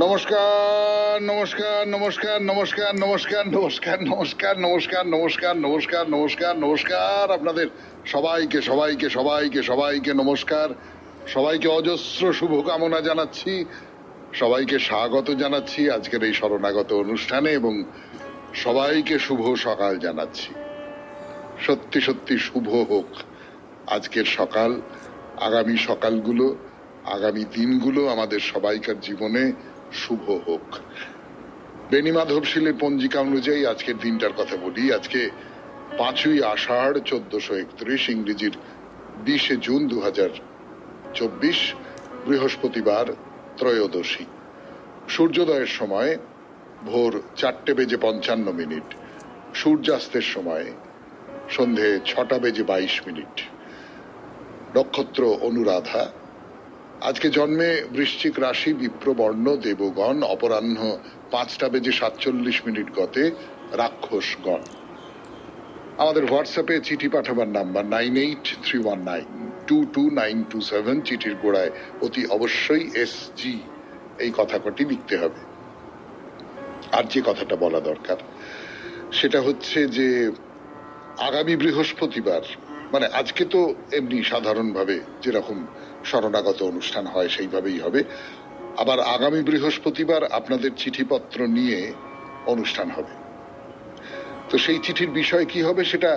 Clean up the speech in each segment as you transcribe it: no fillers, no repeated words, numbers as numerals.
নমস্কার নমস্কার নমস্কার নমস্কার নমস্কার নমস্কার নমস্কার নমস্কার নমস্কার নমস্কার নমস্কার নমস্কার আপনাদের সবাইকে সবাইকে সবাইকে সবাইকে নমস্কার, সবাইকে অজস্র শুভকামনা জানাচ্ছি, সবাইকে স্বাগত জানাচ্ছি আজকের এই শরণাগত অনুষ্ঠানে এবং সবাইকে শুভ সকাল জানাচ্ছি। সত্যি সত্যি শুভ হোক আজকের সকাল, আগামী সকালগুলো, আগামী দিনগুলো আমাদের সবাইকার জীবনে শুভ হোক। বেনি মাধবশীলের পঞ্জিকা অনুযায়ী আজকের দিনটার কথা বলি। আজকে 5ই আষাঢ় 1431, ইংরেজির 20শে জুন 2024, বৃহস্পতিবার, ত্রয়োদশী। সূর্যোদয়ের সময় ভোর 4:55, সূর্যাস্তের সময় সন্ধে 6:22। নক্ষত্র অনুরাধা। আজকে জন্মে বৃশ্চিক রাশি, বিপ্রবর্ণ, দেবগণ। অপরাহ্ন 5:47 গতে রাক্ষসগণ। আমাদের হোয়াটসঅ্যাপে চিঠি পাঠাবার নাম্বার 9831922927। চিঠির গোড়ায় অতি অবশ্যই SG এই কথা কটি লিখতে হবে। আর যে কথাটা বলা দরকার সেটা হচ্ছে যে আগামী বৃহস্পতিবার, মানে আজকে তো এমনি সাধারণভাবে যেরকম শরণাগত অনুষ্ঠান হয় সেইভাবেই হবে, আবার আগামী বৃহস্পতিবার আপনাদের চিঠিপত্র নিয়ে অনুষ্ঠান হবে। তো সেই চিঠির বিষয় কি হবে সেটা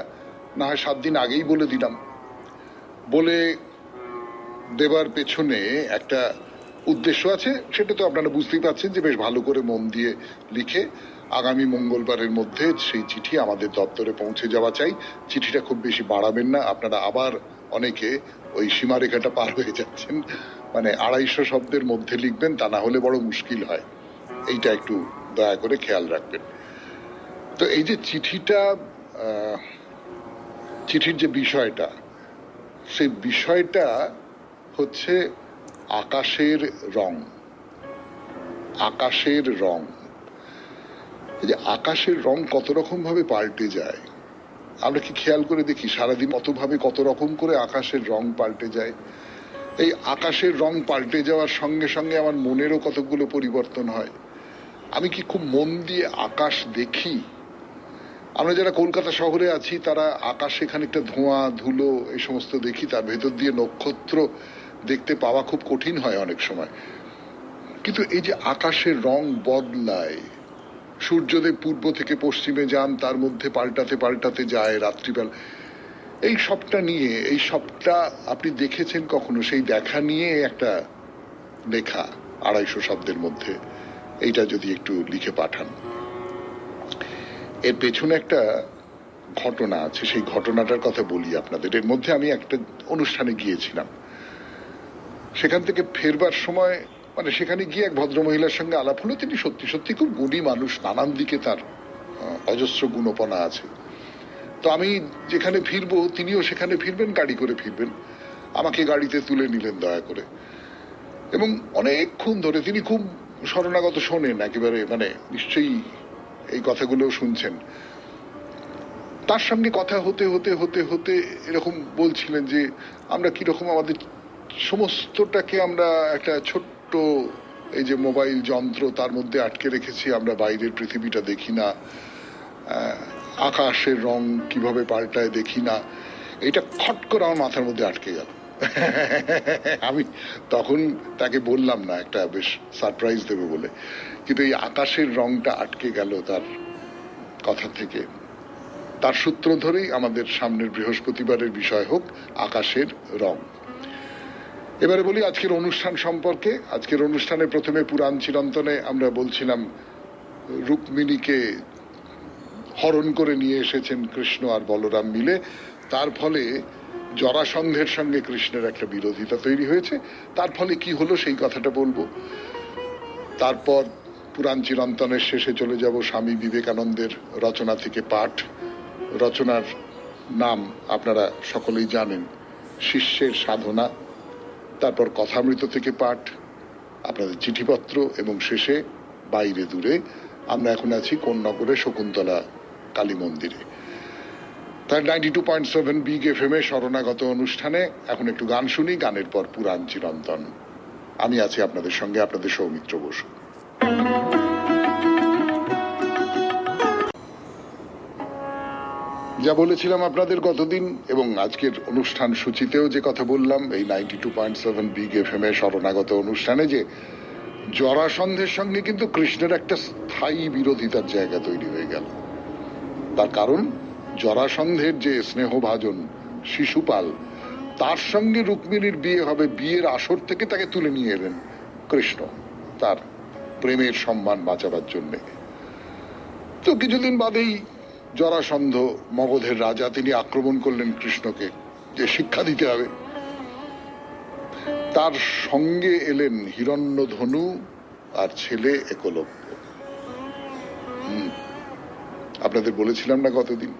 না হয় 7 দিন আগেই বলে দিলাম। বলে দেবার পেছনে একটা উদ্দেশ্য আছে, সেটা তো আপনারা বুঝতেই পারছেন যে বেশ ভালো করে মন দিয়ে লিখে আগামী মঙ্গলবারের মধ্যে সেই চিঠি আমাদের দপ্তরে পৌঁছে যাওয়া চাই। চিঠিটা খুব বেশি বাড়াবেন না, আপনারা আবার অনেকে ওই সীমারেখাটা পার হয়ে যাচ্ছেন, মানে 250 শব্দের মধ্যে লিখবেন, তা না হলে বড় মুশকিল হয়। এইটা একটু দয়া করে খেয়াল রাখবেন। তো এই যে চিঠির যে বিষয়টা, সেই বিষয়টা হচ্ছে আকাশের রং। আকাশের রং, এই যে আকাশের রং কত রকম ভাবে পাল্টে যায়, আমরা কি খেয়াল করে দেখি সারাদিন কতভাবে কত রকম করে আকাশের রং পাল্টে যায়? এই আকাশের রং পাল্টে যাওয়ার সঙ্গে সঙ্গে আমার মনেরও কতগুলো পরিবর্তন হয়। আমি কি খুব মন দিয়ে আকাশ দেখি? আমরা যারা কলকাতা শহরে আছি তারা আকাশে খানিকটা ধোঁয়া ধুলো এই সমস্ত দেখি, তার ভেতর দিয়ে নক্ষত্র দেখতে পাওয়া খুব কঠিন হয় অনেক সময়। কিন্তু এই যে আকাশের রং বদলায়, সূর্যদেব পূর্ব থেকে পশ্চিমে যান, তার মধ্যে পাল্টাতে পাল্টাতে যায় রাত্রিবেলা, এই সবটা নিয়ে, এই সবটা আপনি দেখেছেন কখনো? সেই দেখা নিয়ে একটা লেখা 250 শব্দের মধ্যে, এইটা যদি একটু লিখে পাঠান। এর পেছনে একটা ঘটনা আছে, সেই ঘটনাটার কথা বলি আপনাদের। এর মধ্যে আমি একটা অনুষ্ঠানে গিয়েছিলাম, সেখান থেকে ফেরবার সময় মানে সেখানে গিয়ে এক ভদ্রমহিলার সঙ্গে আলাপ হলো। তিনি সত্যি সত্যি খুব গুণী মানুষ, নানান দিকে তার অজস্র গুণপনা আছে। তো আমি যেখানে ফিরবো তিনিও সেখানে ফিরবেন, গাড়ি করে ফিরবেন। আমাকে গাড়িতে তুলে নিলেন দয়া করে, এবং অনেকক্ষণ ধরে তিনি খুব শরণাগত শোনেন একেবারে, মানে নিশ্চয়ই এই কথাগুলো শুনছেন। তার সঙ্গে কথা হতে হতে হতে হতে এরকম বলছিলেন যে আমরা কিরকম আমাদের সমস্তটাকে আমরা একটা ছোট্ট এই যে মোবাইল যন্ত্র তার মধ্যে আটকে রেখেছি, আমরা বাইরের পৃথিবীটা দেখি না, আকাশের রং কিভাবে পাল্টায় দেখি না। এটা খট করে আমার মাথার মধ্যে আটকে গেল। আমি তখন তাকে বললাম না, একটা বেশ সারপ্রাইজ দেবে বলে, কিন্তু এই আকাশের রংটা আটকে গেল তার কথা থেকে। তার সূত্র ধরেই আমাদের সামনের বৃহস্পতিবারের বিষয় হোক আকাশের রং। এবারে বলি আজকের অনুষ্ঠান সম্পর্কে। আজকের অনুষ্ঠানে প্রথমে পুরাণ চিরন্তনে আমরা বলছিলাম রুক্মিণীকে হরণ করে নিয়ে এসেছেন কৃষ্ণ আর বলরাম মিলে, তার ফলে জরাসন্ধের সঙ্গে কৃষ্ণের একটা বিরোধিতা তৈরি হয়েছে। তার ফলে কি হলো সেই কথাটা বলবো। তারপর পুরাণ চিরন্তনের শেষে চলে যাব স্বামী বিবেকানন্দের রচনা থেকে পাঠ। রচনার নাম আপনারা সকলেই জানেন, শিষ্যের সাধনা। তারপর কথামৃত থেকে পাঠ, আপনাদের চিঠিপত্র, এবং শেষে বাইরে দূরে। আমরা এখন আছি কোন্নগরে শকুন্তলা কালী মন্দিরে। তার 92.7 বিগ FM শরণাগত অনুষ্ঠানে এখন একটু গান শুনি, গানের পর পুরাণ চিরন্তন। আমি আছি আপনাদের সঙ্গে, আপনাদের সৌমিত্র বসু। যা বলেছিলাম আপনাদের গতদিন এবং আজকের অনুষ্ঠান সূচিতেও যে কথা বললাম এই 92.7 বিগ এফএম এর শরণাগত অনুষ্ঠানে, যে জরাসন্ধের সঙ্গে কিন্তু কৃষ্ণের একটা স্থায়ী বিরোধিতার জায়গা তৈরি হয়ে গেল। তার কারণ জরাসন্ধের যে স্নেহভাজন শিশুপাল, তার সঙ্গে রুক্মিণীর বিয়ে হবে, বিয়ের আসর থেকে তাকে তুলে নিয়ে এলেন কৃষ্ণ তার প্রেমের সম্মান বাঁচাবার জন্য। তো কিছুদিন বাদেই জরাসন্ধ, মগধের রাজা, তিনি আক্রমণ করলেন কৃষ্ণকে, যে শিক্ষা দিতে হবে। তার সঙ্গে এলেন হিরণ্যধনু আর ছেলে একলব্য। আপনাদের বলেছিলাম না গতদিন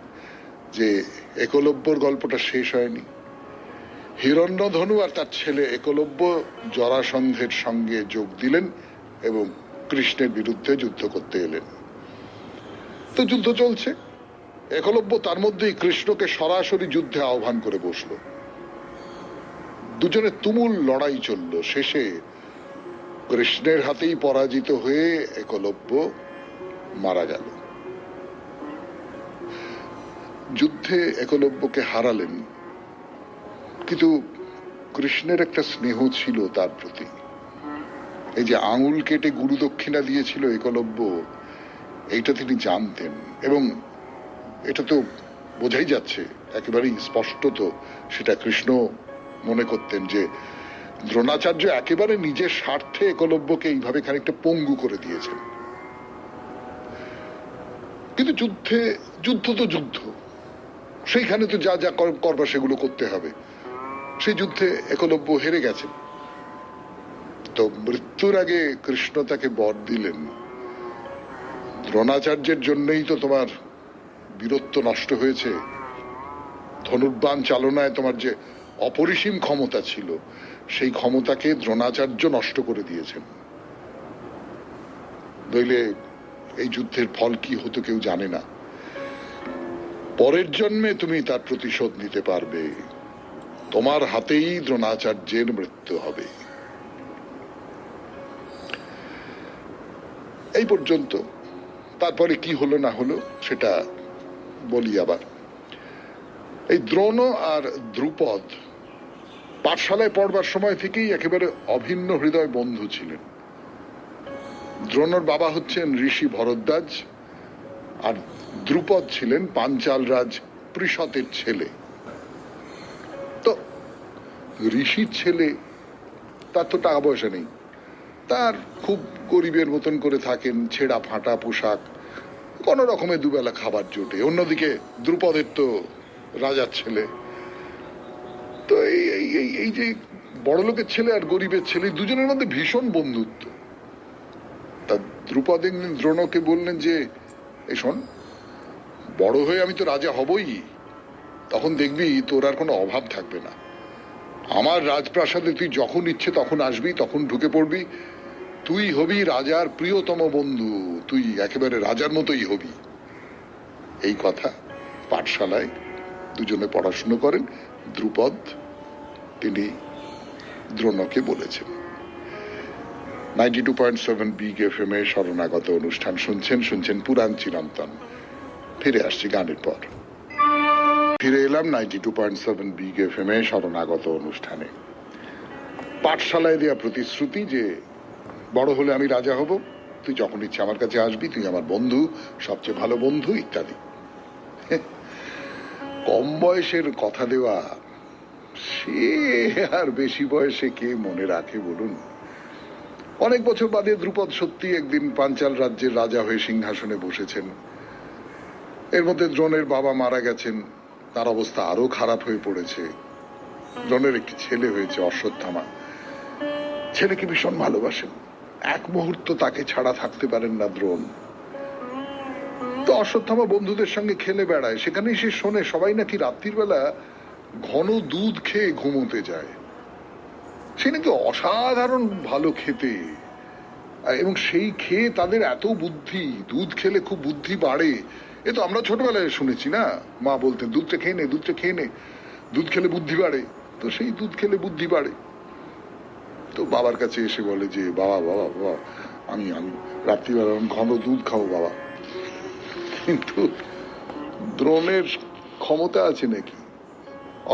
যে একলব্যর গল্পটা শেষ হয়নি। হিরণ্যধনু আর তার ছেলে একলব্য জরাসন্ধের সঙ্গে যোগ দিলেন এবং কৃষ্ণের বিরুদ্ধে যুদ্ধ করতে এলেন। তো যুদ্ধ চলছে, একলব্য তার মধ্যেই কৃষ্ণকে সরাসরি যুদ্ধে আহ্বান করে বসল। দুজনে তুমুল লড়াই চলল। শেষে কৃষ্ণের হাতেই পরাজিত হয়ে একলব্য মারা গেল। যুদ্ধে একলব্যকে হারালেন, কিন্তু কৃষ্ণের একটা স্নেহ ছিল তার প্রতি। এই যে আঙুল কেটে গুরু দক্ষিণা দিয়েছিল একলব্য, এইটা তিনি জানতেন এবং এটা তো বোঝাই যাচ্ছে একেবারেই স্পষ্টত, সেটা কৃষ্ণ মনে করতেন যে দ্রোণাচার্য একেবারে নিজের স্বার্থে একলব্যকে এইভাবে খানিকটা পঙ্গু করে দিয়েছেন। কিন্তু যুদ্ধ তো যুদ্ধ, সেইখানে তো যা যা করবার সেগুলো করতে হবে। সেই যুদ্ধে একলব্য হেরে গেছেন। তো মৃত্যুর আগে কৃষ্ণ তাকে বর দিলেন, দ্রোণাচার্যের জন্যই তো তোমার বীরত্ব নষ্ট হয়েছে। ধনুর্বাণ চালনায় তোমার যে অপরিসীম ক্ষমতা ছিল, সেই ক্ষমতাকে দ্রোণাচার্য নষ্ট করে দিয়েছেন। নইলে এই যুদ্ধের ফল কি হতো কেউ জানে না। পরের জন্মে তুমি তার প্রতিশোধ নিতে পারবে, তোমার হাতেই দ্রোণাচার্যের মৃত্যু হবে। এই পর্যন্ত। তারপরে কি হলো না হলো সেটা বলি আবার। এই দ্রোণ আর দ্রুপদ পাঠশালায় পড়বার সময় থেকেই একেবারে অভিন্ন হৃদয় বন্ধু ছিলেন। দ্রোণর বাবা হচ্ছেন ঋষি ভরদ্বাজ, আর দ্রুপদ ছিলেন পাঞ্চাল রাজ পৃষতের ছেলে। তো ঋষির ছেলে, তার তো টাকা পয়সা নেই, তার খুব গরিবের মতন করে থাকেন, ছেঁড়া ফাটা পোশাক, কোন রকমে দুবেলা খাবার জোটে। অন্যদিকে দ্রুপদের তো রাজার ছেলে। তো এই যে বড় লোকের ছেলে আর গরিবের ছেলে, দুজনের মধ্যে ভীষণ বন্ধুত্ব। তা দ্রুপদ একদিন দ্রোণকে বললেন যে, এই শোন, বড় হয়ে আমি তো রাজা হবই, তখন দেখবি তোর আর কোনো অভাব থাকবে না। আমার রাজপ্রাসাদে তুই যখন ইচ্ছে তখন আসবি, তখন ঢুকে পড়বি, তুই হবি রাজার প্রিয়তম বন্ধু, তুই একেবারে রাজার মতোই হবি। এই কথা পাঠশালায় দুজনে পড়াশুনো করেন দ্রুপদ, তিনি দ্রোণকে বলেছেন। 92.7 বিগ এফএম এ শরণাগত অনুষ্ঠান শুনছেন পুরাণ চিরন্তন। ফিরে আসছি গানের পর। ফিরে এলাম 92.7 বিগ এফএম এ শরণাগত অনুষ্ঠানে। পাঠশালায় দেওয়া প্রতিশ্রুতি যে বড় হলে আমি রাজা হব, তুই যখন ইচ্ছে আমার কাছে আসবি, তুই আমার বন্ধু, সবচেয়ে ভালো বন্ধু ইত্যাদি। কম বয়সের কথা দেওয়া সে আর বেশি বয়সে কে মনে রাখে বলুন। অনেক বছর বাদে দ্রুপদ সত্যি একদিন পাঞ্চাল রাজ্যের রাজা হয়ে সিংহাসনে বসেছেন। এর মধ্যে দ্রোণের বাবা মারা গেছেন, তার অবস্থা আরো খারাপ হয়ে পড়েছে। দ্রোণের একটি ছেলে হয়েছে, অশ্বত্থামা। ছেলেকে ভীষণ ভালোবাসেন, এক মুহূর্ত তাকে ছাড়া থাকতে পারেন না দ্রোণ। তো অশ্বত্থামা বন্ধুদের সঙ্গে খেলে বেড়ায়, সেখানেই সে শোনে সবাই নাকি রাত্রির বেলা ঘন দুধ খেয়ে ঘুমোতে যায়। সে নাকি অসাধারণ ভালো খেতে, এবং সেই খেয়ে তাদের এত বুদ্ধি, দুধ খেলে খুব বুদ্ধি বাড়ে। এ তো আমরা ছোটবেলায় শুনেছি না, মা বলতেন দুধটা খেয়ে নে, দুধটা খেয়ে নে, দুধ খেলে বুদ্ধি বাড়ে। তো সেই দুধ খেলে বুদ্ধি বাড়ে। তো বাবার কাছে এসে বলে যে, বাবা বাবা বাবা, আমি আমি রাত্রিবেলা ঘন দুধ খাবো বাবা, কিন্তু দ্রোণের ক্ষমতা আছে নাকি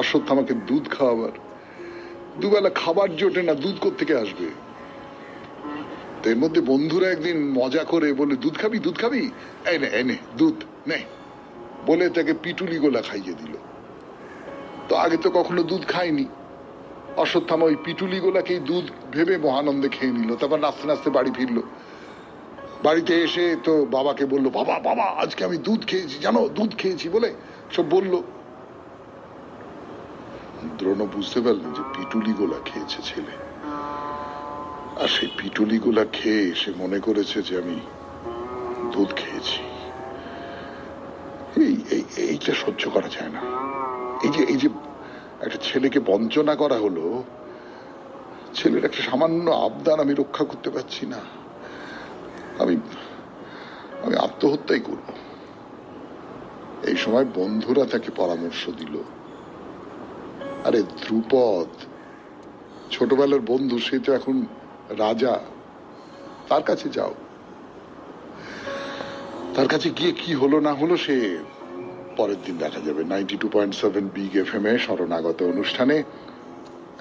অশ্বত্থামাকে দুধ খাওয়াবার? দুবেলা খাবার জোটে না, দুধ কোত্থেকে আসবে? তো এর মধ্যে বন্ধুরা একদিন মজা করে বলে, দুধ খাবি, দুধ খাবি, এনে দুধ নে, বলে তাকে পিটুলি গোলা খাইয়ে দিল। তো আগে তো কখনো দুধ খায়নি। অশ্বত্থামা ওই পিটুলি গোলাকেই দুধ ভেবে মহানন্দে খেয়ে নিল। তারপর নাচতে নাচতে বাড়ি ফিরলো। বাড়িতে এসে তো বাবাকে বললো, বাবা বাবা আজকে আমি দুধ খেয়েছি, জানো দুধ খেয়েছি বলে সব বললো। দ্রোণ বুঝতে পারলেন যে পিটুলি গোলা খেয়েছে ছেলে, আর সেই পিটুলি গোলা খেয়ে সে মনে করেছে যে আমি দুধ খেয়েছি। এইটা সহ্য করা যায় না। এই যে একটা ছেলেকে বঞ্চনা করা হলো, ছেলের একটা সামান্য আবদার আমি রক্ষা করতে পারছি না, আমি আমি আত্মহত্যাই করব। এই সময় বন্ধুরা তাকে পরামর্শ দিল, আরে ধ্রুপদ ছোটবেলার বন্ধু, সে তো এখন রাজা, তার কাছে যাও। তার কাছে গিয়ে কি হলো না হলো সে পরের দিন দেখা যাবে। 92.7 বিগ এফএম এ শরণাগত অনুষ্ঠানে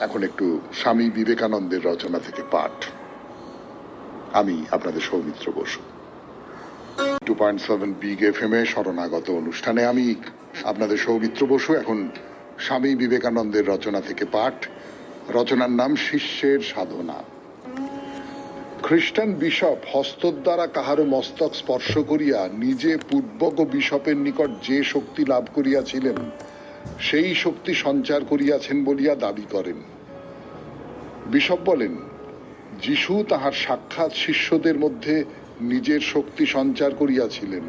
এখন একটু স্বামী বিবেকানন্দের রচনা থেকে পাঠ। আমি আপনাদের সৌমিত্র বসু। 2.7 বিগ এফএম এ শরণাগত অনুষ্ঠানে আমি আপনাদের সৌমিত্র বসু এখন স্বামী বিবেকানন্দের রচনা থেকে পাঠ। রচনার নাম শিষ্যের সাধনা। খ্রিস্টান বিশপ হস্তদ্বারা কাহারো মস্তক স্পর্শ করিয়া নিজে পূর্বক বিশপের নিকট যে শক্তি লাভ করিয়াছিলেন সেই শক্তি সঞ্চার করিয়াছেন বলিয়া দাবি করেন। বিশপ বলেন, যিশু তাহার সাক্ষাৎ শিষ্যদের মধ্যে নিজের শক্তি সঞ্চার করিয়াছিলেন,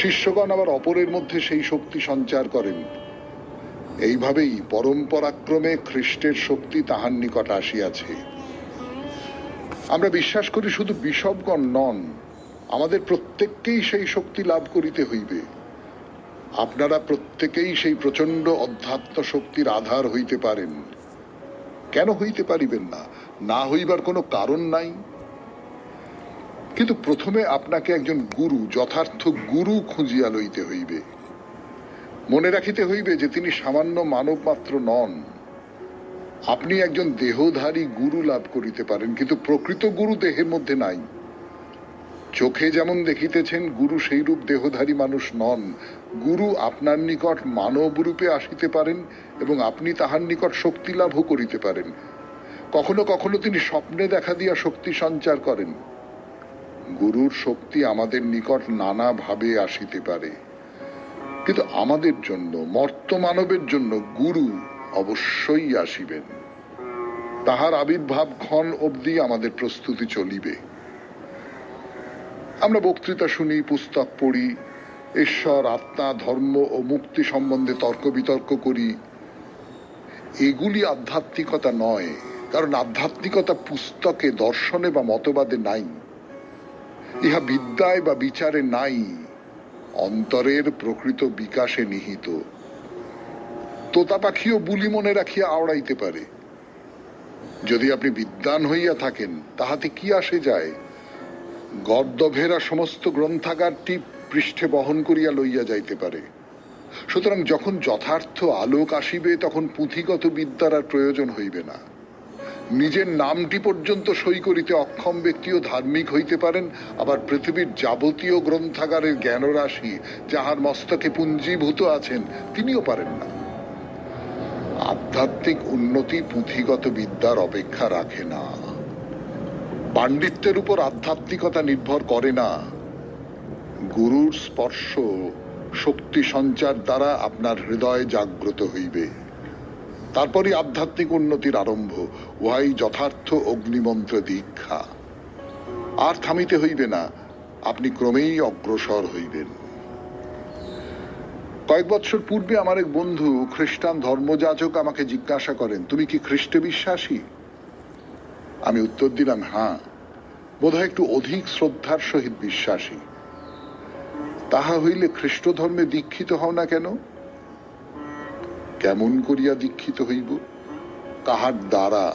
শিষ্যগণ আবার অপরের মধ্যে সেই শক্তি সঞ্চার করেন। এইভাবেই পরম্পরাক্রমে খ্রিস্টের শক্তি তাহার নিকট আসিয়াছে। আমরা বিশ্বাস করি শুধু বিশপগণ নন, আমাদের প্রত্যেককেই সেই শক্তি লাভ করিতে হইবে। আপনারা প্রত্যেকেই সেই প্রচন্ড অধ্যাত্ম শক্তির আধার হইতে পারেন। কেন হইতে পারিবেন না? না হইবার কোনো কারণ নাই। কিন্তু প্রথমে আপনাকে একজন গুরু, যথার্থ গুরু খুঁজিয়া লইতে হইবে। মনে রাখিতে হইবে যে তিনি সামান্য মানব মাত্র নন। আপনি একজন দেহধারী গুরু লাভ করিতে পারেন, কিন্তু প্রকৃত গুরু দেহের মধ্যে নাই। চোখে যেমন দেখিতেছেন গুরু সেই রূপ দেহধারী মানুষ নন। গুরু আপনার নিকট মানব রূপে আসিতে পারেন এবং আপনি তাহার নিকট শক্তি লাভও করিতে পারেন। কখনো কখনো তিনি স্বপ্নে দেখা দিয়া শক্তি সঞ্চার করেন। গুরুর শক্তি আমাদের নিকট নানা ভাবে আসিতে পারে, কিন্তু আমাদের জন্য, মর্ত মানবের জন্য গুরু অবশ্যই আসিবেন। তাহার আবির্ভাব ক্ষণ অবধি আমাদের প্রস্তুতি চলিবে। আমরা বক্তৃতা শুনি, পুস্তক পড়ি, ঈশ্বর, আত্মা, ধর্ম ও মুক্তি সম্বন্ধে তর্ক বিতর্ক করি। এগুলি আধ্যাত্মিকতা নয়, কারণ আধ্যাত্মিকতা পুস্তকে, দর্শনে বা মতবাদে নাই। ইহা বিদ্যায় বা বিচারে নাই, অন্তরের প্রকৃত বিকাশে নিহিত। তোতা পাখিও বুলি মনে রাখিয়া আওড়াইতে পারে। যদি আপনি বিদ্বান হইয়া থাকেন তাহাতে কি আসে যায়? গর্দভেরা সমস্ত গ্রন্থাগারটি পৃষ্ঠে বহন করিয়া লইয়া যাইতে পারে। সুতরাং যখন যথার্থ আলোক আসিবে তখন পুঁথিগত বিদ্যার আর প্রয়োজন হইবে না। নিজের নামটি পর্যন্ত সই করিতে অক্ষম ব্যক্তিও ধার্মিক হইতে পারেন, আবার পৃথিবীর যাবতীয় গ্রন্থাগারের জ্ঞানরাশি যাহার মস্তকে পুঞ্জীভূত আছেন তিনিও পারেন না। আধ্যাত্মিক উন্নতি পুঁথিগত বিদ্যার অপেক্ষা রাখে না। পাণ্ডিত্যের উপর আধ্যাত্মিকতা নির্ভর করে না। গুরুর স্পর্শ, শক্তি সঞ্চার দ্বারা আপনার হৃদয় জাগ্রত হইবে। তারপরই আধ্যাত্মিক উন্নতির আরম্ভ। উহাই যথার্থ অগ্নিমন্ত্র দীক্ষা। আর থামিতে হইবে না, আপনি ক্রমেই অগ্রসর হইবেন। কয়েক বছর পূর্বে আমার এক বন্ধু, খ্রিস্টান ধর্মযাজক, আমাকে জিজ্ঞাসা করেন, তুমি কি খ্রিস্টে বিশ্বাসী? আমি উত্তর দিলাম, হ্যাঁ, বোধহয় একটু অধিক শ্রদ্ধার সহিত বিশ্বাসী। তাহা হইলে খ্রিস্ট ধর্মে দীক্ষিত হও না কেন? কেমন করিয়া দীক্ষিত হইব? কাহার দ্বারা?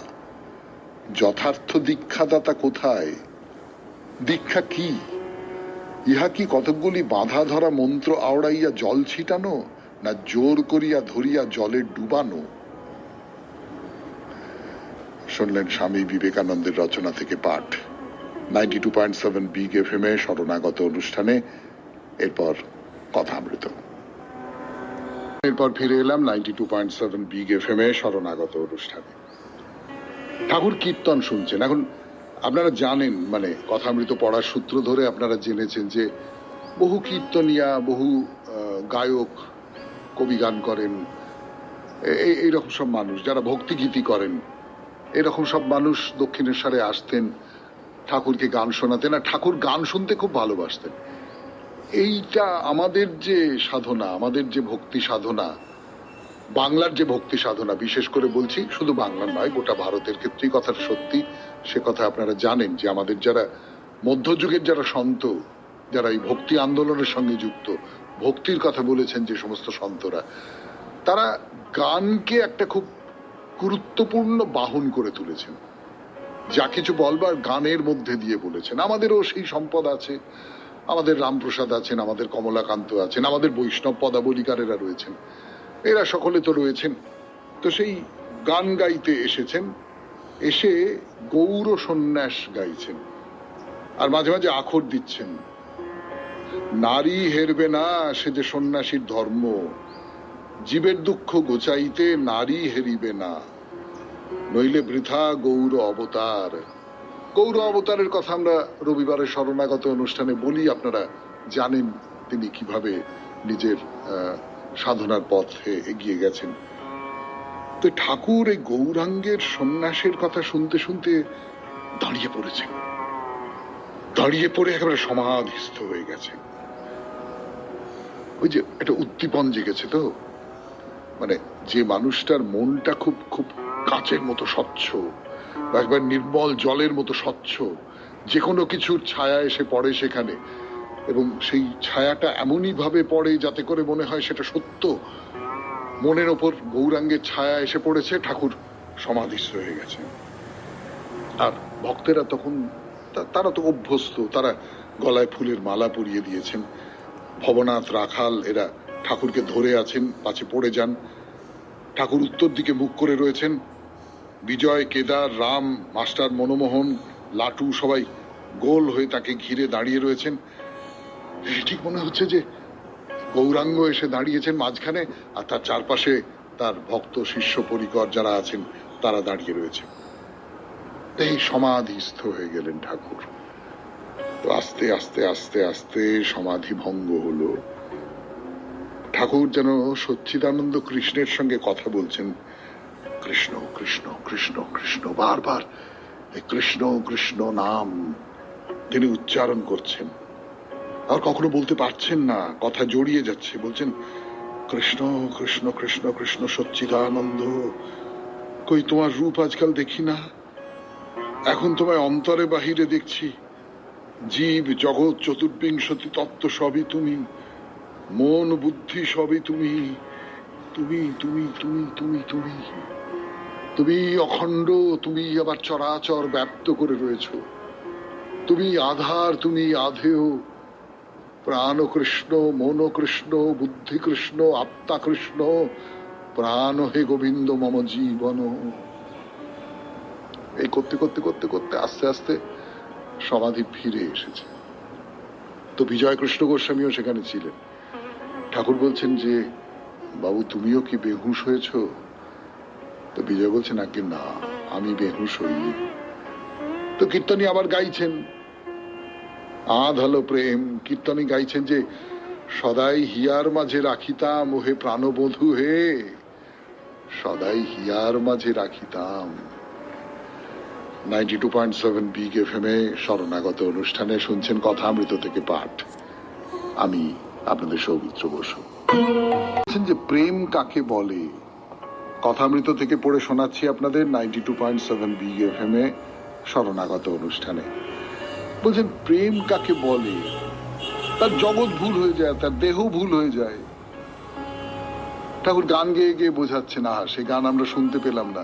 যথার্থ দীক্ষাদাতা কোথায়? দীক্ষা কি? ইহা কি কতকগুলি বাঁধা ধরা মন্ত্র আওড়াইয়া জল ছিটানো, না জোর করিয়া ধরিয়া জলে ডুবানো? শুনলেন স্বামী বিবেকানন্দের রচনা থেকে পাঠ 92.7 বিগ এফএম এ শরণাগত অনুষ্ঠানে। এরপর কথামৃত। এরপর ফিরে এলাম 92.7 বিগ এফএম এ শরণাগত অনুষ্ঠানে। ঠাকুর কীর্তন শুনছেন। এখন আপনারা জানেন, মানে কথামৃত পড়ার সূত্র ধরে আপনারা জেনেছেন যে বহু কীর্তনিয়া, বহু গায়ক কবি গান করেন, এইরকম সব মানুষ যারা ভক্তিগীতি করেন, এরকম সব মানুষ দক্ষিণেশ্বরে আসতেন ঠাকুরকে গান শোনাতেন, আর ঠাকুর গান শুনতে খুব ভালোবাসতেন। এইটা আমাদের যে সাধনা, আমাদের যে ভক্তি সাধনা, বাংলার যে ভক্তি সাধনা, বিশেষ করে বলছি, শুধু বাংলার নয়, গোটা ভারতের ক্ষেত্রেই কথাটা সত্যি। সে কথা আপনারা জানেন যে আমাদের যারা মধ্যযুগের যারা সন্ত, যারা এই ভক্তি আন্দোলনের সঙ্গে যুক্ত, ভক্তির কথা বলেছেন যে সমস্ত সন্তরা, তারা গানকে একটা খুব গুরুত্বপূর্ণ বাহন করে তুলেছেন। যা কিছু বলবার গানের মধ্যে দিয়ে বলেছেন। আমাদেরও সেই সম্পদ আছে, আমাদের রামপ্রসাদ আছেন, আমাদের কমলাকান্ত আছেন, আমাদের বৈষ্ণব পদাবলিকারেরা রয়েছেন, এরা সকলে তো রয়েছেন। তো সেই গান গাইতে এসেছেন, এসে গৌর সন্ন্যাস গাইছেন, আর মাঝে মাঝে আখর দিচ্ছেন। নারী হেরবে না, সে যে সন্ন্যাসীর ধর্ম, জীবের দুঃখ গোচাইতে নারী হেরিবে না, নইলে বৃথা গৌর অবতার। গৌর অবতারের কথা আমরা রবিবারের শরণাগত অনুষ্ঠানে বলি, আপনারা জানেন তিনি কিভাবে নিজের সাধনার পথে এগিয়ে গেছেন। তো ঠাকুর এই গৌরাঙ্গের সন্ন্যাসের কথা শুনতে শুনতে দাঁড়িয়ে পড়েছেন, দাঁড়িয়ে পড়ে একেবারে সমাধিস্থ হয়ে গেছেন। ওই যে একটা উদ্দীপন জেগেছে, তো মানে যে মানুষটার মনটা খুব খুব কাঁচের মতো স্বচ্ছ, বা একবার নির্মল জলের মতো স্বচ্ছ, যে কোনো কিছুর ছায়া এসে পড়ে সেখানে, এবং সেই ছায়াটা এমনই ভাবে পড়ে যাতে করে মনে হয় সেটা সত্য। মনের ওপর গৌরাঙ্গের ছায়া এসে পড়েছে, ঠাকুর সমাধিস্থ হয়ে গেছে। আর ভক্তেরা তখন, তারা তো অভ্যস্ত, তারা গলায় ফুলের মালা পরিয়ে দিয়েছেন। ভবনাথ, রাখাল এরা ঠাকুরকে ধরে আছেন, পাছে পড়ে যান। ঠাকুর উত্তর দিকে মুখ করে রয়েছেন। বিজয়, কেদার, রাম, মাস্টার মনমোহন, লাটু সবাই গোল হয়ে তাকে ঘিরে দাঁড়িয়ে রয়েছেন। ঠিক মনে হচ্ছে যে গৌরাঙ্গ এসে দাঁড়িয়েছেন মাঝখানে, আর তার চারপাশে তার ভক্ত শিষ্য পরিকর যারা আছেন তারা দাঁড়িয়ে রয়েছেন। এই সমাধিস্থ হয়ে গেলেন ঠাকুর। তো আস্তে আস্তে আস্তে আস্তে সমাধি ভঙ্গ হলো। ঠাকুর যেন সচ্চিদানন্দ কৃষ্ণের সঙ্গে কথা বলছেন, কৃষ্ণ কৃষ্ণ কৃষ্ণ কৃষ্ণ, বারবার এই কৃষ্ণ কৃষ্ণ নাম তিনি উচ্চারণ করছেন। আর কখনো বলতে পারছেন না, কথা জড়িয়ে যাচ্ছে, বলছেন কৃষ্ণ কৃষ্ণ কৃষ্ণ কৃষ্ণ সচ্চিদানন্দ, কই তোমার রূপ আজকাল দেখি না, এখন তোমায় অন্তরে বাহিরে দেখছি, জীব জগৎ চতুর্বিংশতি তত্ত্ব সবই তুমি, মন বুদ্ধি সবই তুমি, তুমি তুমি তুমি তুমি তুমি তুমি অখণ্ড, তুমি আবার চরাচর ব্যাপ্ত করে রয়েছ, তুমি আধার, তুমি আধেয়, প্রাণ কৃষ্ণ, মন কৃষ্ণ, বুদ্ধি কৃষ্ণ, আত্মা কৃষ্ণ, প্রাণ হে গোবিন্দ মম জীবন। এই করতে করতে করতে করতে আস্তে আস্তে সমাধি ফিরে এসেছে। তো বিজয় কৃষ্ণ গোস্বামীও সেখানে ছিলেন। ঠাকুর বলছেন যে, বাবু তুমিও কি বেহুশ হয়েছ? তো বিজয় বলছেন, আগে না, আমি বেহুশ হইনি। তো কীর্তনী আবার গাইছেন, আধ হলো প্রেম, কীর্তনী গাইছেন যে সদাই হিয়ার মাঝে রাখিতাম ওহে প্রাণবধূ হে, সদাই হিয়ার মাঝে রাখিতাম। 92.7 বিগ এফএম এ শরণাগত অনুষ্ঠানে শুনছেন কথামৃত থেকে পাঠ। আমি আপনাদের সৌমিত্র বসু। বলছেন যে প্রেম কাকে বলে, কথামৃত থেকে পড়ে শোনাচ্ছি আপনাদের 92.7 বিগ এফএম এ শরণাগত অনুষ্ঠানে। বলছেন প্রেম কাকে বলে, তার জগৎ ভুল হয়ে যায়, তার দেহ ভুল হয়ে যায়। ঠাকুর গান গেয়ে গিয়ে বোঝাচ্ছে না, সে গান আমরা শুনতে পেলাম না।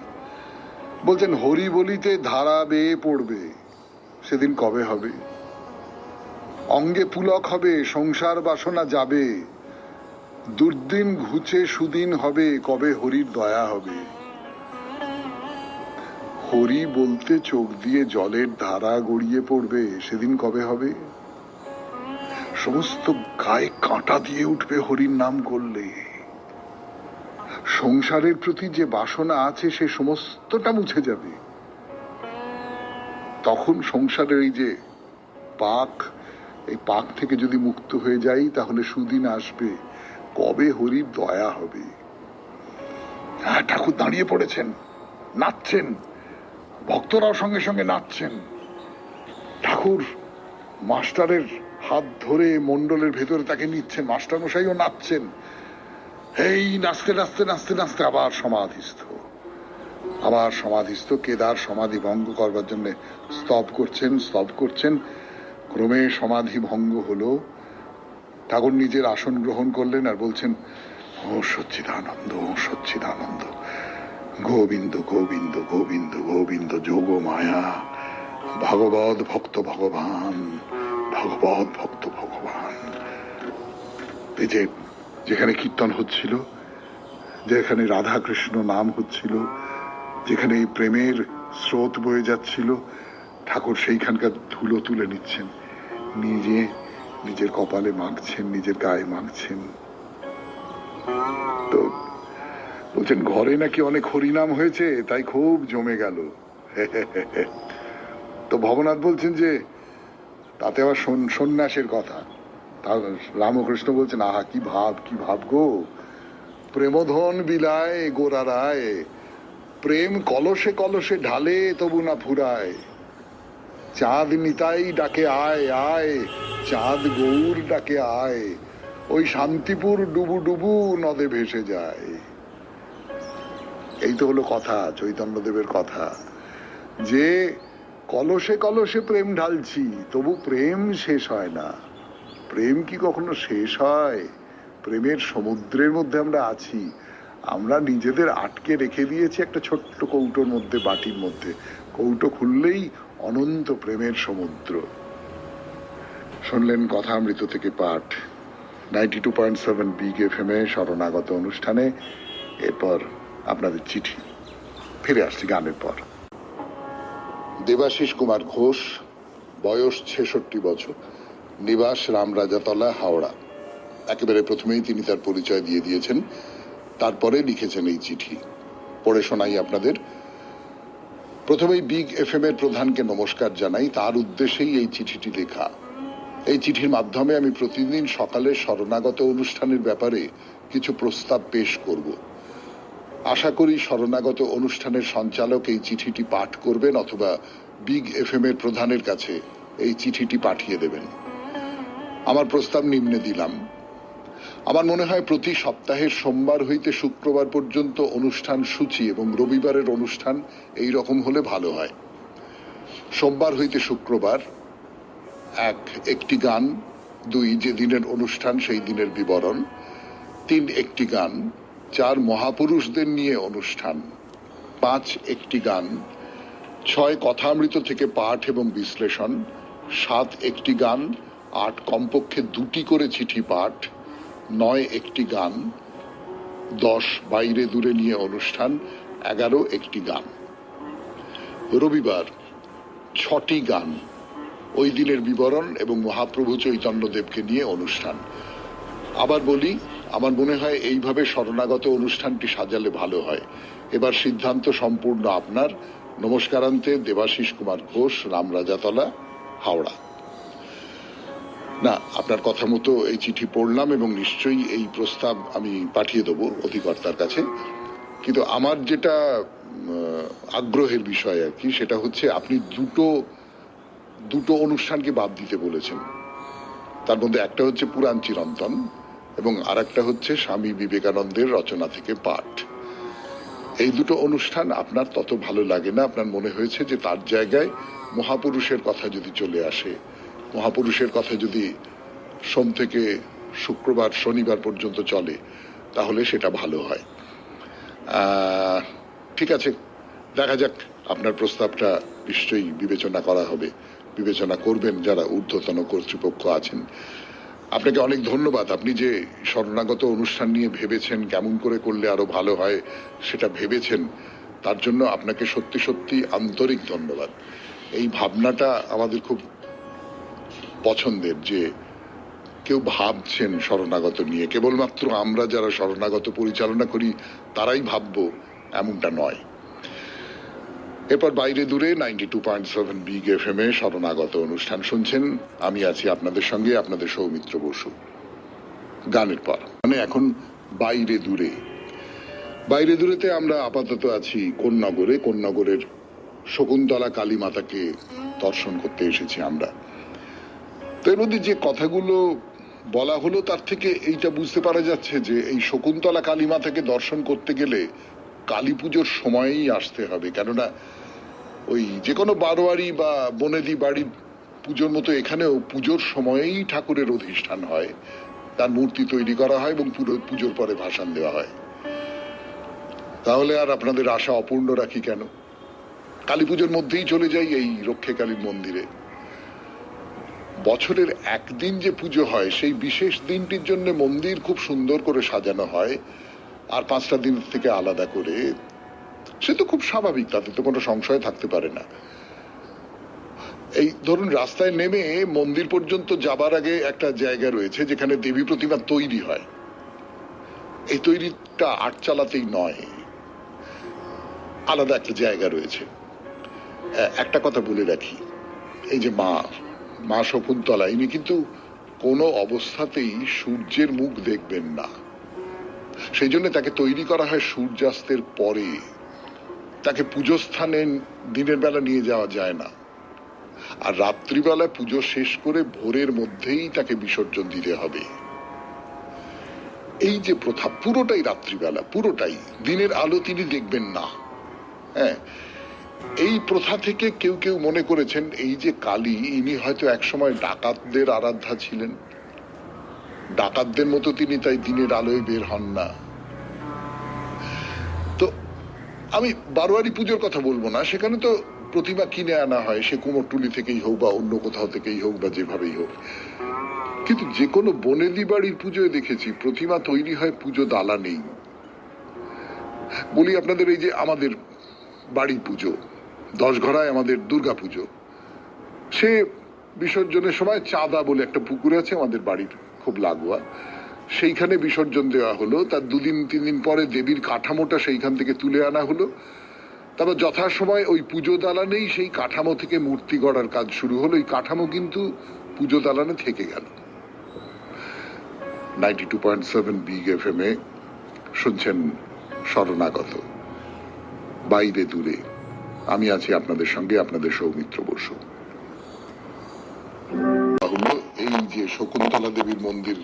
বলছেন হরি বলিতে ধারা বেয়ে পড়বে, সেদিন কবে হবে? অঙ্গে পুলক হবে, সংসার বাসনা যাবে, দুর্দিন ঘুচে সুদিন হবে, কবে হরির দয়া হবে। হরি বলতে চোখ দিয়ে জলের ধারা গড়িয়ে পড়বে, সেদিন কবে হবে? সমস্ত গায়ে কাঁটা দিয়ে উঠবে হরির নাম করলে। সংসারের প্রতি যে বাসনা আছে সে সমস্তটা মুছে যাবে। তখন সংসারের এই যে পাক, এই পাক থেকে যদি মুক্ত হয়ে যাই তাহলে সুদিন আসবে, কবে হরির দয়া হবে। হ্যাঁ, ঠাকুর দাঁড়িয়ে পড়েছেন, নাচছেন, ভক্তরাও সঙ্গে সঙ্গে নাচছেন। ঠাকুর মাস্টারের হাত ধরে মন্ডলের ভেতরে তাকে নিচ্ছেন, মাস্টার মশাইও নাচছেন। এই নাচতে নাচতে নাচতে নাচতে আবার সমাধিস্থ কেদার সমাধি ভঙ্গ করবার জন্য স্তব করছেন। ক্রমে সমাধি ভঙ্গ হলো। ঠাকুর নিজের আসন গ্রহণ করলেন আর বলছেন, ও সচ্চিদানন্দ, ও সচ্চিদানন্দ, গোবিন্দ গোবিন্দ গোবিন্দ গোবিন্দ যোগ মায়া, ভগবদ ভক্ত ভগবান, ভগবদ ভক্ত ভগবান। এই যে যেখানে কীর্তন হচ্ছিল, যেখানে রাধা কৃষ্ণ নাম হচ্ছিল, যেখানে এই প্রেমের স্রোত বয়ে যাচ্ছিল, ঠাকুর সেইখানকার ধুলো তুলে নিচ্ছেন, নিজের কপালে মাখছেন, নিজের গায়ে মাখছেন। তো বলছেন ঘরে নাকি অনেক হরিনাম হয়েছে, তাই খুব জমে গেল। তো ভবনাথ বলছেন যে তাতে আবার সন্ন্যাসের কথা। রামকৃষ্ণ বলছেন, আহা কি ভাব গো, প্রেমধন বিলায় গোরা রায়, প্রেম কলসে কলসে ঢালে তবু না ফুরায়, চাঁদ নিতাই ডাকে আয় আয়, চাঁদ গৌর ডাকে আয়, ওই শান্তিপুর ডুবু ডুবু নদে ভেসে যায়। এই তো হলো কথা, চৈতন্যদেবের কথা, যে কলসে কলসে প্রেম ঢালছি তবু প্রেম শেষ হয় না। প্রেম কি কখনো শেষ হয়? প্রেমের সমুদ্রের মধ্যে আমরা আছি, আমরা নিজেদের আটকে রেখে দিয়েছি একটা ছোট্ট কৌটোর মধ্যে, বাটির মধ্যে। কৌটো খুললেই অনন্ত প্রেমের সমুদ্র। শুনলেন কথামৃত থেকে পাঠ 92.7 বিগ FM এ শরণাগত অনুষ্ঠানে। এরপর আপনাদের চিঠি। ফিরে আসছি গানের পর। দেবাশিস কুমার ঘোষ, বয়স 66 বছর, নিবাস রামরাজাতলা, হাওড়া। একেবারে প্রথমেই তিনি তার পরিচয় দিয়ে দিয়েছেন, তারপরে লিখেছেন এই চিঠি। পড়ে শোনাই আপনাদের। প্রথমেই বিগ FM এর প্রধানকে নমস্কার জানাই, তার উদ্দেশ্যেই এই চিঠিটি লেখা। এই চিঠির মাধ্যমে আমি প্রতিদিন সকালে শরণাগত অনুষ্ঠানের ব্যাপারে কিছু প্রস্তাব পেশ করব। আশা করি শরণাগত অনুষ্ঠানের সঞ্চালক এই চিঠিটি পাঠ করবেন অথবা বিগ FM এর প্রধানের কাছে এই চিঠিটি পাঠিয়ে দেবেন। আমার প্রস্তাব নিম্নে দিলাম। আমার মনে হয় প্রতি সপ্তাহের সোমবার হইতে শুক্রবার পর্যন্ত অনুষ্ঠান সূচি এবং রবিবারের অনুষ্ঠান এই রকম হলে ভালো হয়। সোমবার হইতে শুক্রবার 1 একটি গান, 2 যে দিনের অনুষ্ঠান সেই দিনের বিবরণ, 3 একটি গান, 4 মহাপুরুষদের নিয়ে অনুষ্ঠান, 5 একটি গান, 6 কথামৃত থেকে পাঠ এবং বিশ্লেষণ, 7 একটি গান, 8 কমপক্ষে 2টি করে চিঠি পাঠ, 9 একটি গান, 10 বাইরে দূরে নিয়ে অনুষ্ঠান, 11 একটি গান। রবিবার 6টি গান, ওই দিনের বিবরণ এবং মহাপ্রভু চৈতন্যদেবকে নিয়ে অনুষ্ঠান। আবার বলি, আমার মনে হয় এইভাবে শরণাগত অনুষ্ঠানটি সাজালে ভালো হয়। এবার সিদ্ধান্ত সম্পূর্ণ আপনার। নমস্কারান্তে, দেবাশিস কুমার ঘোষ, রামরাজাতলা, হাওড়া। না, আপনার কথা মতো এই চিঠি পড়লাম এবং নিশ্চয়ই এই প্রস্তাব আমি পাঠিয়ে দেবো অধিকর্তার কাছে। কিন্তু আমার যেটা আগ্রহের বিষয় আর কি, সেটা হচ্ছে আপনি দুটো অনুষ্ঠানকে বাদ দিতে বলেছেন। তার মধ্যে একটা হচ্ছে পুরাণ চিরন্তন এবং আর একটা হচ্ছে স্বামী বিবেকানন্দের রচনা থেকে পাঠ। এই দুটো অনুষ্ঠান আপনার তত ভালো লাগে না। আপনার মনে হয়েছে যে তার জায়গায় মহাপুরুষের কথা যদি চলে আসে, মহাপুরুষের কথা যদি সোম থেকে শুক্রবার শনিবার পর্যন্ত চলে, তাহলে সেটা ভালো হয়। ঠিক আছে, দেখা যাক। আপনার প্রস্তাবটা নিশ্চয়ই বিবেচনা করা হবে। বিবেচনা করবেন যারা ঊর্ধ্বতন কর্তৃপক্ষ আছেন। আপনাকে অনেক ধন্যবাদ। আপনি যে শরণাগত অনুষ্ঠান নিয়ে ভেবেছেন কেমন করে করলে আরো ভালো হয় সেটা ভেবেছেন, তার জন্য আপনাকে সত্যি সত্যি আন্তরিক ধন্যবাদ। এই ভাবনাটা আমাদের খুব পছন্দের, যে কেউ ভাবছেন শরণাগত নিয়ে। কেবলমাত্র আমরা যারা শরণাগত পরিচালনা করি তারাই ভাববো এমনটা নয়। এরপর বাইরে দূরে 92.7 বিগ এফএম এ শরণাগত অনুষ্ঠান শুনছেন। আমি আছি আপনাদের সঙ্গে, আপনাদের সৌমিত্র বসু। গানের পর মানে এখন বাইরে দূরে। বাইরে দূরেতে আমরা আপাতত আছি কোন্নগরে। কোন্নগরের শকুন্তলা কালী মাতাকে দর্শন করতে এসেছি আমরা। তো এর মধ্যে যে কথাগুলো বলা হলো তার থেকে এইটা বুঝতে পারা যাচ্ছে যে এই শকুন্তলা কালী মাতাকে দর্শন করতে গেলে কালী পুজোর সময়েই আসতে হবে। কেননা ওই যে কোনো বারোয়ারি বা বনেদি বাড়ি পুজোর মতো এখানেও পুজোর সময়েই ঠাকুরের অধিষ্ঠান হয়, তার মূর্তি তৈরি করা হয় এবং পুরো পুজোর পরে ভাসান দেওয়া হয়। তাহলে আর আপনাদের আশা অপূর্ণ রাখি কেন? কালী পুজোর মধ্যেই চলে যাই এই রক্ষে কালীর মন্দিরে। বছরের একদিন যে পুজো হয় সেই বিশেষ দিনটির জন্য মন্দির খুব সুন্দর করে সাজানো হয়, আর 5টা দিন থেকে আলাদা করে। সে তো খুব স্বাভাবিক, তাতে তো কোনো সংশয় থাকতে পারে না। এই ধরুন রাস্তায় নেমে মন্দির পর্যন্ত যাবার আগে একটা জায়গা রয়েছে যেখানে দেবী প্রতিমা তৈরি হয়। এই তৈরিটা আটচালাতেই নয়, আলাদা একটা জায়গা রয়েছে। একটা কথা বলে রাখি, এই যে মা শকুন্তলা, ইনি কিন্তু কোনো অবস্থাতেই সূর্যের মুখ দেখবেন না। সেই জন্য তাকে তৈরি করা হয় সূর্যাস্তের পরে। তাকে পুজো স্থানে দিনের বেলা নিয়ে যাওয়া যায় না, আর রাত্রিবেলা পুজো শেষ করে ভোরের মধ্যেই তাকে বিসর্জন দিতে হবে। এই যে প্রথা, পুরোটাই রাত্রিবেলা, পুরোটাই। দিনের আলো তিনি দেখবেন না। হ্যাঁ, এই প্রথা থেকে কেউ কেউ মনে করেছেন এই যে কালী, ইনি হয়তো একসময় ডাকাতদের আরাধ্যা ছিলেন। ডাকাতদের মতো তিনি তাই দিনের আলোয় বের হন না। তো আমি বারোয়ারি পুজোর কথা বলবো না, সেখানে তো প্রতিমা কিনে আনা হয়, সে কুমোরটুলি থেকেই হোক বা অন্য কোথাও থেকেই হোক বা যেভাবেই হোক। কিন্তু যে কোনো বনেদি বাড়ির পুজোয় দেখেছি প্রতিমা তৈরি হয় পুজো দালানেই। বলি আপনাদের, এই যে আমাদের বাড়ির পুজো দশঘরায় আমাদের দুর্গা পুজো, সে বিসর্জনের সময় চাঁদা বলে একটা পুকুর আছে আমাদের বাড়ির খুব লাগোয়া, সেইখানে বিসর্জন দেওয়া হলো। তার 2-3 দিন পরে দেবীর কাঠামোটা সেইখান থেকে তুলে আনা হলো। তারপর যথাসময় ওই পুজো দালানেই সেই কাঠামো থেকে মূর্তি গড়ার কাজ শুরু হলো। এই কাঠামো কিন্তু পুজো দালানে থেকে গেল। 92.7 বিগ এফএম এ শুনছেন শরণাগত, বাইরে দূরে। আমি আছি আপনাদের সঙ্গে, আপনাদের সৌমিত্র বসু। এই যে শকুন্তলা দেবীর মন্দির,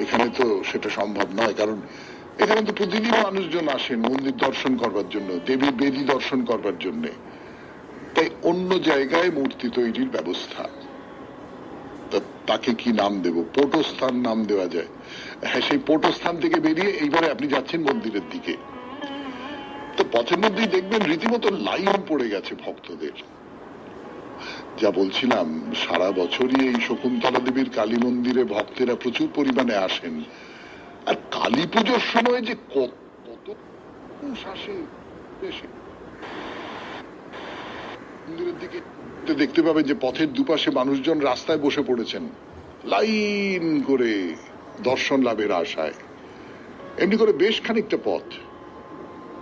এখানে তো সেটা সম্ভব নয়, কারণ এখানে তো প্রতিদিন মানুষজন আসেন মন্দির দর্শন করবার জন্য, দেবীর বেদি দর্শন করবার জন্য। তাই অন্য জায়গায় মূর্তি তৈরির ব্যবস্থা। তাকে কি নাম দেব? পটস্থান নাম দেওয়া যায়। হ্যাঁ, সেই পটস্থান থেকে বেরিয়ে এইবারে আপনি যাচ্ছেন মন্দিরের দিকে, তো পথের মধ্যেই দেখবেন রীতিমতো লাইন পড়ে গেছে ভক্তদের। যা বলছিলাম, সারা বছরই এই শকুন্তলা দেবীর কালী মন্দিরে ভক্তেরা প্রচুর পরিমাণে আসেন। আর কালী পুজোর সময় যে কত আসে মন্দিরের দিকে, দেখতে পাবেন যে পথের দুপাশে মানুষজন রাস্তায় বসে পড়েছেন লাইন করে দর্শন লাভের আশায়। এমনি করে বেশ খানিকটা পথ,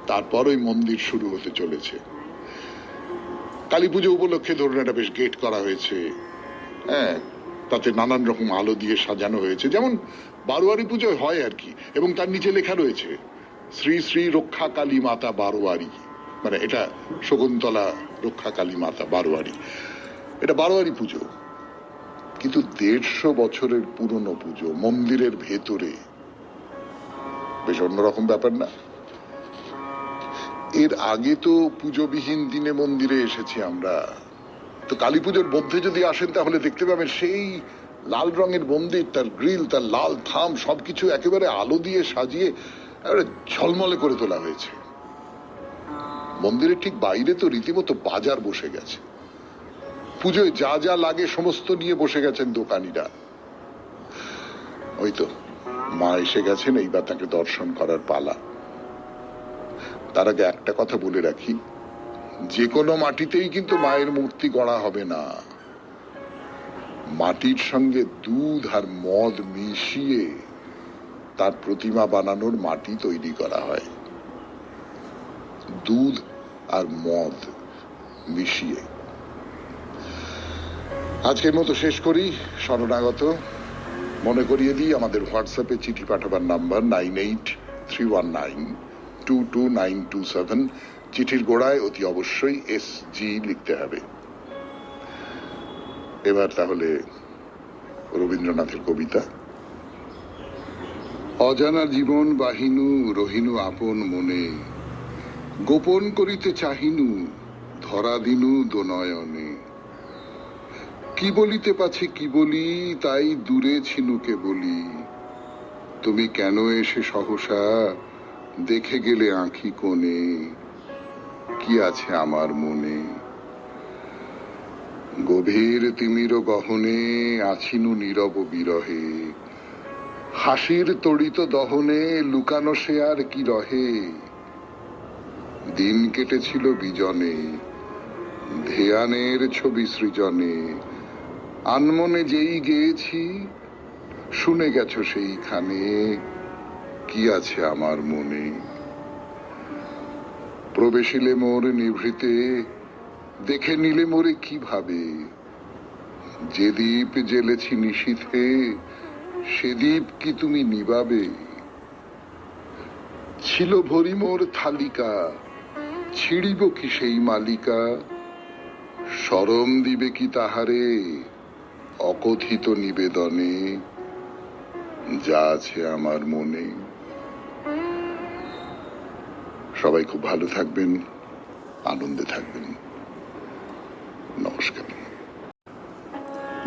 তারপর ওই মন্দির শুরু হতে চলেছে। কালী পুজো উপলক্ষে ধরুন একটা বেশ গেট করা হয়েছে, হ্যাঁ, তাতে নানান রকম আলো দিয়ে সাজানো হয়েছে, যেমন বারোয়ারি পুজোয় হয় আর কি। এবং তার নিচে লেখা রয়েছে শ্রী শ্রী রক্ষা কালী মাতা বারোয়ারি, মানে এটা শকুন্তলা রক্ষা কালী মাতা বারোয়ারি। এটা বারোয়ারি পুজো, কিন্তু 150 বছরের পুরনো পুজো মন্দিরের ভেতরে। বেশ অন্যরকম ব্যাপার না? এর আগে তো পুজোবিহীন দিনে মন্দিরে এসেছি আমরা। তো কালী পুজোর মধ্যে যদি আসেন তাহলে দেখতে পাবেন সেই লাল রঙের মন্দির, তার গ্রিল, তার লাল থাম, সবকিছু একেবারে আলো দিয়ে সাজিয়ে ঝলমলে করে তোলা হয়েছে। মন্দিরের ঠিক বাইরে তো রীতিমতো বাজার বসে গেছে। পুজোয় যা যা লাগে সমস্ত নিয়ে বসে গেছেন দোকানিরা। ওই তো মা এসে গেছেন, এইবার তাকে দর্শন করার পালা। তার আগে একটা কথা বলে রাখি, যে কোনো মাটিতেই কিন্তু মায়ের মূর্তি গড়া হবে না। মাটির সঙ্গে দুধ আর মদ মিশিয়ে তার প্রতিমা বানানোর মাটি তৈরি করা হয়, দুধ আর মদ মিশিয়ে। আজকের মতো শেষ করি। শরণাগত মনে করিয়ে দিই, আমাদের হোয়াটসঅ্যাপে চিঠি পাঠাবার নাম্বার 9831922927। চিঠির গোড়ায় অতি অবশ্যই SG লিখতে হবে। এবার তাহলে রবীন্দ্রনাথের কবিতা। অজানা জীবন বাহিনু রহিনু আপন মনে, গোপন করিতে চাহিনু ধরা দিনু দোনয়নে। কি বলিতে পাছে কি বলি, তাই দূরে ছিনুকে বলি, তুমি কেন এসে সহসা দেখে গেলে আঁখি কোণে, কি আছে আমার মনে। গভীর তিমির গহনে আছিনু নীরব বিরহে, হাসির তড়িত দহনে লুকানো সে আর কি রহে। দিন কেটেছিল বিজনে, ধ্যানের ছবি সৃজনে, আনমনে যেই গেয়েছি শুনে গেছো সেইখানে, কি আছে আমার মনে। প্রবেশিলে মোর নিভৃতে, দেখে নিলে মোরে কিভাবে, যে দ্বীপ জ্বেলেছি নিশীথে সে দ্বীপ কি তুমি নিবাবে। ছিল ভরি মোর থালিকা, ছিড়িব কি সেই মালিকা, শরম দিবে কি তাহারে অকথিত নিবেদনে, যা আছে আমার মনে। সবাই খুব ভালো থাকবেন, আনন্দে থাকবেন। নমস্কার।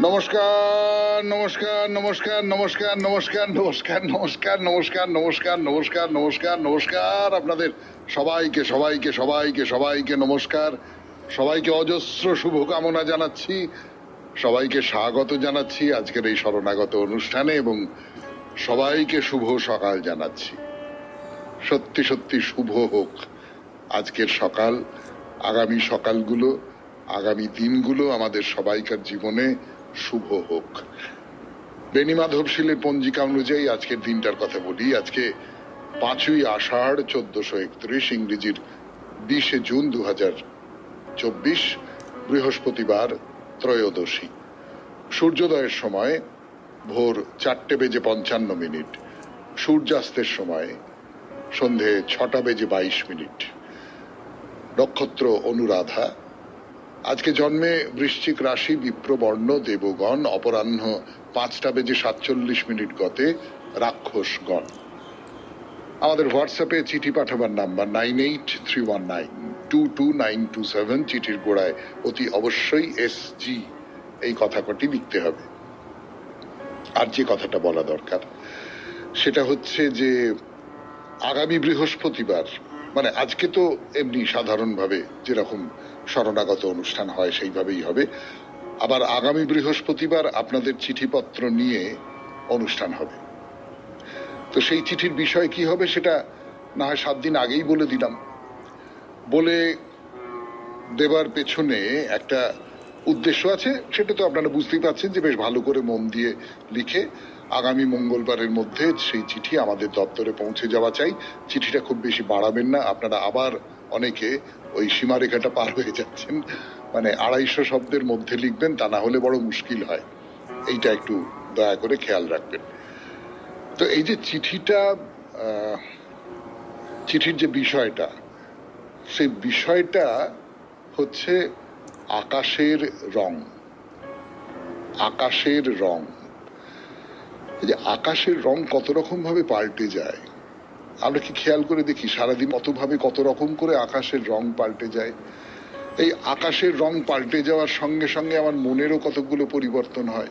নমস্কার নমস্কার নমস্কার নমস্কার নমস্কার নমস্কার নমস্কার নমস্কার নমস্কার নমস্কার নমস্কার নমস্কার আপনাদের সবাইকে সবাইকে সবাইকে সবাইকে নমস্কার। সবাইকে অজস্র শুভকামনা জানাচ্ছি, সবাইকে স্বাগত জানাচ্ছি আজকের এই শরণাগত অনুষ্ঠানে, এবং সবাইকে শুভ সকাল জানাচ্ছি। সত্যি সত্যি শুভ হোক আজকের সকাল, আগামী সকালগুলো, আগামী দিনগুলো আমাদের সবাইকার জীবনে শুভ হোক। বেণীমাধব শীলের পঞ্জিকা অনুযায়ী আজকের দিনটার কথা বলি। আজকে 5ই আষাঢ় 1431, ইংরেজির 20 জুন 2024, বৃহস্পতিবার, ত্রয়োদশী। সূর্যোদয়ের সময় ভোর 4:55, সূর্যাস্তের সময় সন্ধে 6:22। নক্ষত্র অনুরাধা। আজকে জন্মে বৃশ্চিক রাশি, বিপ্রবর্ণ, দেবগণ। অপরাহ্ন 5:47 গতে রাক্ষসগণ। আমাদের হোয়াটসঅ্যাপে চিঠি পাঠাবার নাম্বার 9831922927। চিঠির গোড়ায় অতি অবশ্যই SG এই কথা কটি লিখতে হবে। আর যে কথাটা বলা দরকার সেটা হচ্ছে যে আগামী বৃহস্পতিবার, মানে আজকে তো এমনি সাধারণভাবে যেরকম শরণাগত অনুষ্ঠান হয় সেইভাবেই হবে, আবার আগামী বৃহস্পতিবার আপনাদের চিঠিপত্র নিয়ে অনুষ্ঠান হবে। তো সেই চিঠির বিষয় কি হবে সেটা না হয় 7 দিন আগেই বলে দিলাম। বলে দেবার পেছনে একটা উদ্দেশ্য আছে, সেটা তো আপনারা বুঝতেই পারছেন যে বেশ ভালো করে মন দিয়ে লিখে আগামী মঙ্গলবারের মধ্যে সেই চিঠি আমাদের দপ্তরে পৌঁছে যাওয়া চাই। চিঠিটা খুব বেশি বাড়াবেন না, আপনারা আবার অনেকে ওই সীমারেখাটা পার হয়ে যাচ্ছেন, মানে 250 শব্দের মধ্যে লিখবেন, তা না হলে বড় মুশকিল হয়। এইটা একটু দয়া করে খেয়াল রাখবেন। তো এই যে চিঠির যে বিষয়টা, সেই বিষয়টা হচ্ছে আকাশের রং। আকাশের রং, এই যে আকাশের রং কত রকম ভাবে পাল্টে যায়, আমরা কি খেয়াল করে দেখি সারাদিন কতভাবে কত রকম করে আকাশের রং পাল্টে যায়। এই আকাশের রং পাল্টে যাওয়ার সঙ্গে সঙ্গে আমার মনেরও কতগুলো পরিবর্তন হয়।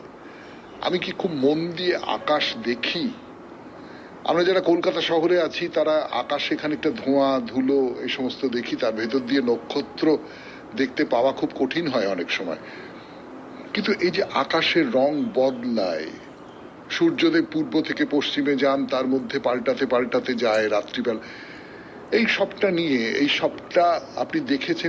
আমি কি খুব মন দিয়ে আকাশ দেখি? আমরা যারা কলকাতা শহরে আছি তারা আকাশে খানিকটা ধোঁয়া ধুলো এই সমস্ত দেখি, তার ভেতর দিয়ে নক্ষত্র দেখতে পাওয়া খুব কঠিন হয় অনেক সময়। কিন্তু এই যে আকাশের রং বদলায়, সূর্যদেব পূর্ব থেকে পশ্চিমে যান, তার মধ্যে পাল্টাতে পাল্টাতে যায় রাত্রিবেলা, এই সবটা নিয়ে, এই সবটা আপনি দেখেছেন